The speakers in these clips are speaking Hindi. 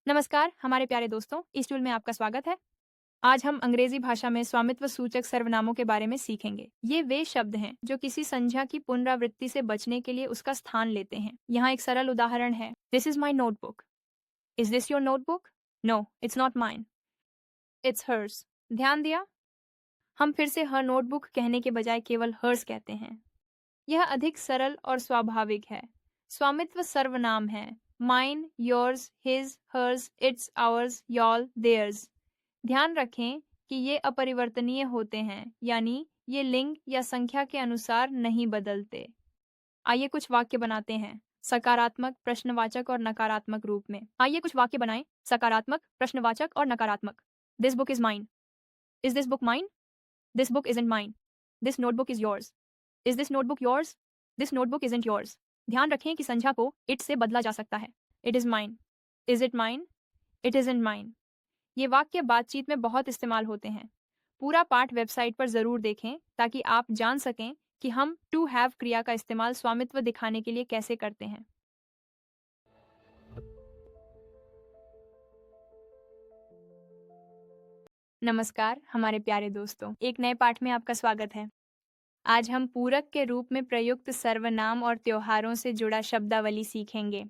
नमस्कार हमारे प्यारे दोस्तों, इस टूल में आपका स्वागत है। आज हम अंग्रेजी भाषा में स्वामित्व सूचक सर्वनामों के बारे में सीखेंगे। ये वे शब्द हैं जो किसी संज्ञा की पुनरावृत्ति से बचने के लिए उसका स्थान लेते हैं। यहाँ एक सरल उदाहरण है, this is my notebook. Is this your notebook? No, it's not mine, it's hers. ध्यान दिया? हम फिर से हर नोटबुक कहने के बजाय केवल हर्स कहते हैं। यह अधिक सरल और स्वाभाविक है। स्वामित्व सर्वनाम है, mine, yours, his, hers, its, ours, yours, theirs. ध्यान रखें कि ये अपरिवर्तनीय होते हैं, यानी ये लिंग या संख्या के अनुसार नहीं बदलते। आइए कुछ वाक्य बनाते हैं, सकारात्मक, प्रश्नवाचक और नकारात्मक रूप में। आइए कुछ वाक्य बनाएं, सकारात्मक, प्रश्नवाचक और नकारात्मक। This book is mine. Is this book mine? This book isn't mine. This notebook is yours. Is this notebook yours? This notebook isn't yours. ध्यान रखें कि संज्ञा को इट से बदला जा सकता है। It is mine. Is it mine? It isn't mine. ये वाक्य बातचीत में बहुत इस्तेमाल होते हैं। पूरा पाठ वेबसाइट पर जरूर देखें ताकि आप जान सकें कि हम टू हैव क्रिया का इस्तेमाल स्वामित्व दिखाने के लिए कैसे करते हैं। नमस्कार हमारे प्यारे दोस्तों, एक नए पाठ में आपका स्वागत है। आज हम पूरक के रूप में प्रयुक्त सर्वनाम और त्योहारों से जुड़ा शब्दावली सीखेंगे।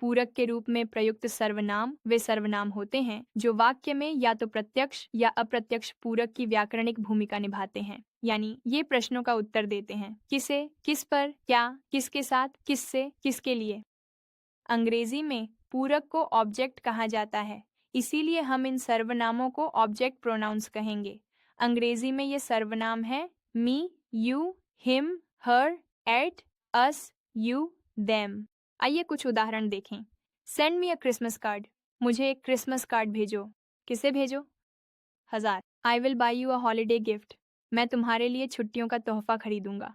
पूरक के रूप में प्रयुक्त सर्वनाम वे सर्वनाम होते हैं जो वाक्य में या तो प्रत्यक्ष या अप्रत्यक्ष पूरक की व्याकरणिक भूमिका निभाते हैं, यानी ये प्रश्नों का उत्तर देते हैं, किसे, किस पर, क्या, किसके साथ, किससे, किसके लिए। अंग्रेजी में पूरक को ऑब्जेक्ट कहा जाता है, इसीलिए हम इन सर्वनामों को ऑब्जेक्ट प्रोनाउंस कहेंगे। अंग्रेजी में ये सर्वनाम है me, you, him, her, it, us, you, them. आइए कुछ उदाहरण देखें। Send me a Christmas card. मुझे एक क्रिसमस कार्ड भेजो। किसे भेजो? 1000। I will buy you a holiday gift. मैं तुम्हारे लिए छुट्टियों का तोहफा खरीदूंगा।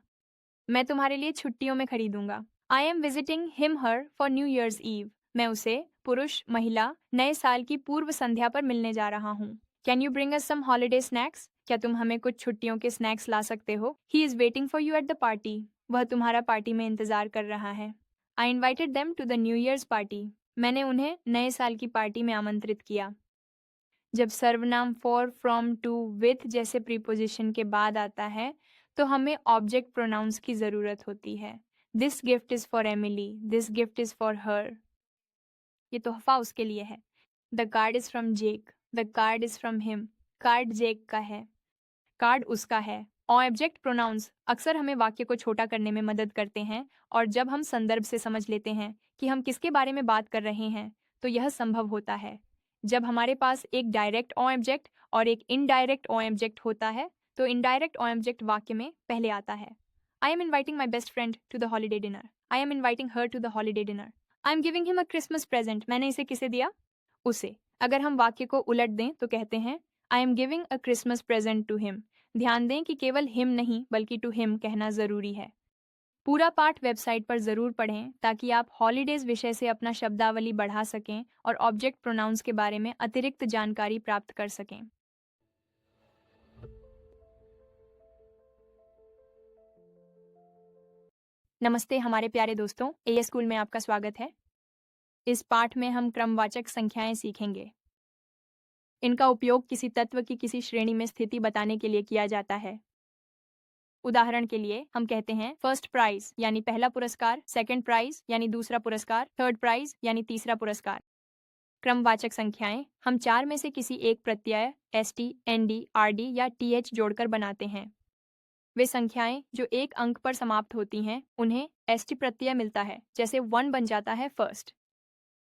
मैं तुम्हारे लिए छुट्टियों में खरीदूंगा। I am visiting him her for New Year's Eve. मैं उसे, पुरुष, महिला, नए साल की पूर्व संध्या पर मिलने जा रहा हूँ। Can you bring us some holiday snacks? क्या तुम हमें कुछ छुट्टियों के स्नैक्स ला सकते हो? He is waiting for you at the party. वह तुम्हारा पार्टी में इंतजार कर रहा है। I invited them to the new year's party. मैंने उन्हें नए साल की पार्टी में आमंत्रित किया। जब सर्वनाम फॉर, फ्रॉम, टू, विथ जैसे प्रीपोजिशन के बाद आता है तो हमें ऑब्जेक्ट प्रोनाउंस की जरूरत होती है। This gift is for Emily, this gift is for her. ये तोहफा उसके लिए है। The card is from Jake, the card is from him. Card Jake का है, कार्ड उसका है। ऑब्जेक्ट प्रोनाउंस अक्सर हमें वाक्य को छोटा करने में मदद करते हैं, और जब हम संदर्भ से समझ लेते हैं कि हम किसके बारे में बात कर रहे हैं तो यह संभव होता है। जब हमारे पास एक डायरेक्ट ऑब्जेक्ट और एक इनडायरेक्ट ऑब्जेक्ट होता है तो इनडायरेक्ट ऑब्जेक्ट वाक्य में पहले आता है। I am inviting my best friend to the holiday dinner. I am inviting her to the holiday dinner. I am giving him a Christmas present. मैंने इसे किसे दिया? उसे। अगर हम वाक्य को उलट दें तो कहते हैं I am giving a Christmas present to him. ध्यान दें कि केवल हिम नहीं बल्कि टू हिम कहना जरूरी है। पूरा पाठ वेबसाइट पर जरूर पढ़ें ताकि आप हॉलीडेज विषय से अपना शब्दावली बढ़ा सकें और ऑब्जेक्ट प्रोनाउंस के बारे में अतिरिक्त जानकारी प्राप्त कर सकें। नमस्ते हमारे प्यारे दोस्तों, एए स्कूल में आपका स्वागत है। इस पाठ में हम क्रमवाचक संख्याएं सीखेंगे। इनका उपयोग किसी तत्व की किसी श्रेणी में स्थिति बताने के लिए किया जाता है। उदाहरण के लिए हम कहते हैं फर्स्ट प्राइज यानी पहला पुरस्कार, सेकंड प्राइज यानी दूसरा पुरस्कार, थर्ड प्राइज यानी तीसरा पुरस्कार। क्रमवाचक संख्याएं हम चार में से किसी एक प्रत्यय एसटी, एनडी, आरडी या टीएच जोड़कर बनाते हैं। वे संख्याएं जो एक अंक पर समाप्त होती हैं उन्हें एसटी प्रत्यय मिलता है, जैसे 1 बन जाता है फर्स्ट।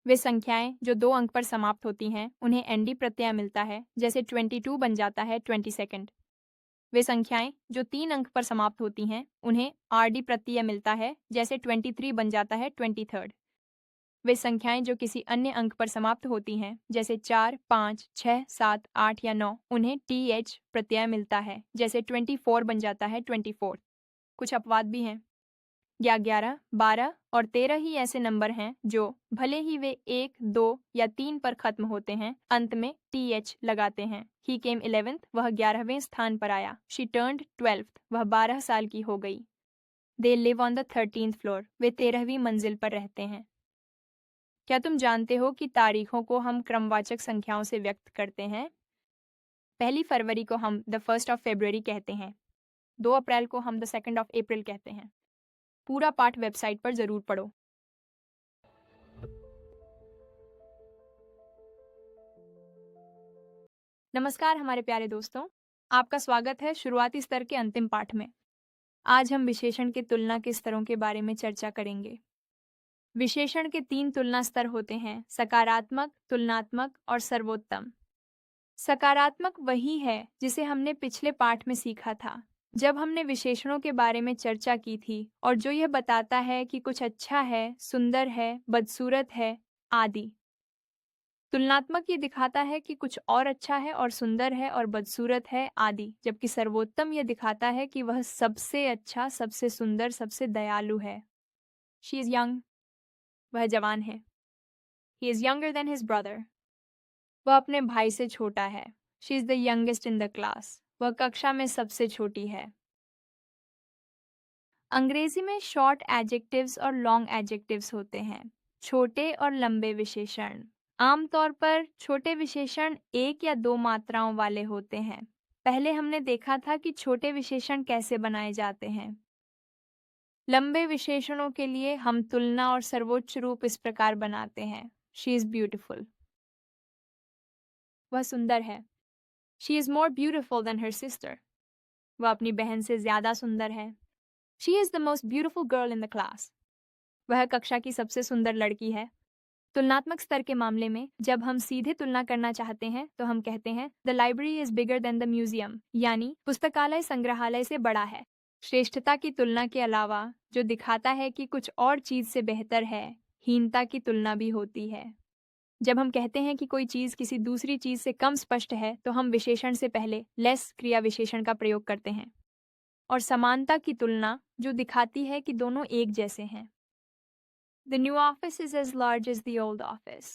वे संख्याएं जो 2 अंक पर समाप्त होती हैं उन्हें एनडी प्रत्यय मिलता है, जैसे 22 बन जाता है 22nd। वे संख्याएं जो 3 अंक पर समाप्त होती हैं उन्हें आरडी प्रत्यय मिलता है, जैसे 23 बन जाता है 23rd। वे संख्याएं जो किसी अन्य अंक पर समाप्त होती हैं, जैसे 4, 5, 6, 7, 8 या 9, उन्हें टीएच प्रत्यय मिलता है, जैसे 24 बन जाता है 24। कुछ अपवाद भी हैं। 11, 12 और 13 ही ऐसे नंबर हैं जो भले ही वे 1, 2 या 3 पर खत्म होते हैं, अंत में टीएच लगाते हैं। ही केम 11th, वह 11वें स्थान पर आया। शी टर्न्ड 12th, वह 12 साल की हो गई। They live on the 13th floor, वे 13वीं मंजिल पर रहते हैं। क्या तुम जानते हो कि तारीखों को हम क्रमवाचक संख्याओं से व्यक्त करते हैं? 1 फरवरी को हम द 1st ऑफ February कहते हैं। 2 अप्रैल को हम द 2nd ऑफ April कहते हैं। पूरा पाठ वेबसाइट पर जरूर पढ़ो। नमस्कार हमारे प्यारे दोस्तों, आपका स्वागत है शुरुआती स्तर के अंतिम पाठ में। आज हम विशेषण के तुलना के स्तरों के बारे में चर्चा करेंगे। विशेषण के 3 तुलना स्तर होते हैं: सकारात्मक, तुलनात्मक और सर्वोत्तम। सकारात्मक वही है जिसे हमने पिछले पाठ में सीखा था, जब हमने विशेषणों के बारे में चर्चा की थी, और जो यह बताता है कि कुछ अच्छा है, सुंदर है, बदसूरत है आदि। तुलनात्मक ये दिखाता है कि कुछ और अच्छा है और सुंदर है और बदसूरत है आदि, जबकि सर्वोत्तम यह दिखाता है कि वह सबसे अच्छा, सबसे सुंदर, सबसे दयालु है। शी इज यंग, वह जवान है। He is younger than his brother, वह अपने भाई से छोटा है। She is the youngest in the class, वह कक्षा में सबसे छोटी है। अंग्रेजी में शॉर्ट एडजेक्टिव्स और लॉन्ग एडजेक्टिव्स होते हैं, छोटे और लंबे विशेषण। आमतौर पर छोटे विशेषण 1 या 2 मात्राओं वाले होते हैं। पहले हमने देखा था कि छोटे विशेषण कैसे बनाए जाते हैं। लंबे विशेषणों के लिए हम तुलना और सर्वोच्च रूप इस प्रकार बनाते हैं: शी इज ब्यूटिफुल, वह सुंदर है। She is more beautiful than her sister, वह अपनी बहन से ज्यादा सुंदर है। She is the most beautiful girl in the class, वह कक्षा की सबसे सुंदर लड़की है। तुलनात्मक स्तर के मामले में जब हम सीधे तुलना करना चाहते हैं तो हम कहते हैं the library is bigger than the museum, यानी पुस्तकालय संग्रहालय से बड़ा है। श्रेष्ठता की तुलना के अलावा जो दिखाता है कि कुछ और चीज से बेहतर है, हीनता की तुलना भी होती है। जब हम कहते हैं कि कोई चीज किसी दूसरी चीज से कम स्पष्ट है तो हम विशेषण से पहले लेस क्रिया विशेषण का प्रयोग करते हैं। और समानता की तुलना जो दिखाती है कि दोनों एक जैसे हैं। The new office is as large as the old office.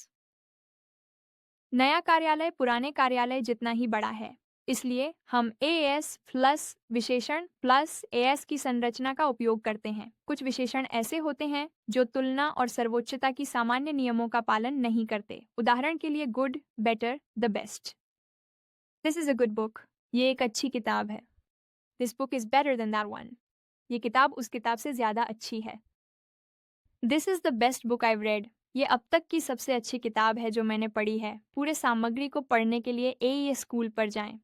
नया कार्यालय पुराने कार्यालय जितना ही बड़ा है, इसलिए हम AS प्लस विशेषण प्लस AS की संरचना का उपयोग करते हैं। कुछ विशेषण ऐसे होते हैं जो तुलना और सर्वोच्चता की सामान्य नियमों का पालन नहीं करते। उदाहरण के लिए good, better, the best. This is a good book, ये एक अच्छी किताब है। This book is better than that one, ये किताब उस किताब से ज्यादा अच्छी है। This is the best book I've read, ये अब तक की सबसे अच्छी किताब है जो मैंने पढ़ी है। पूरे सामग्री को पढ़ने के लिए AES स्कूल पर जाएं।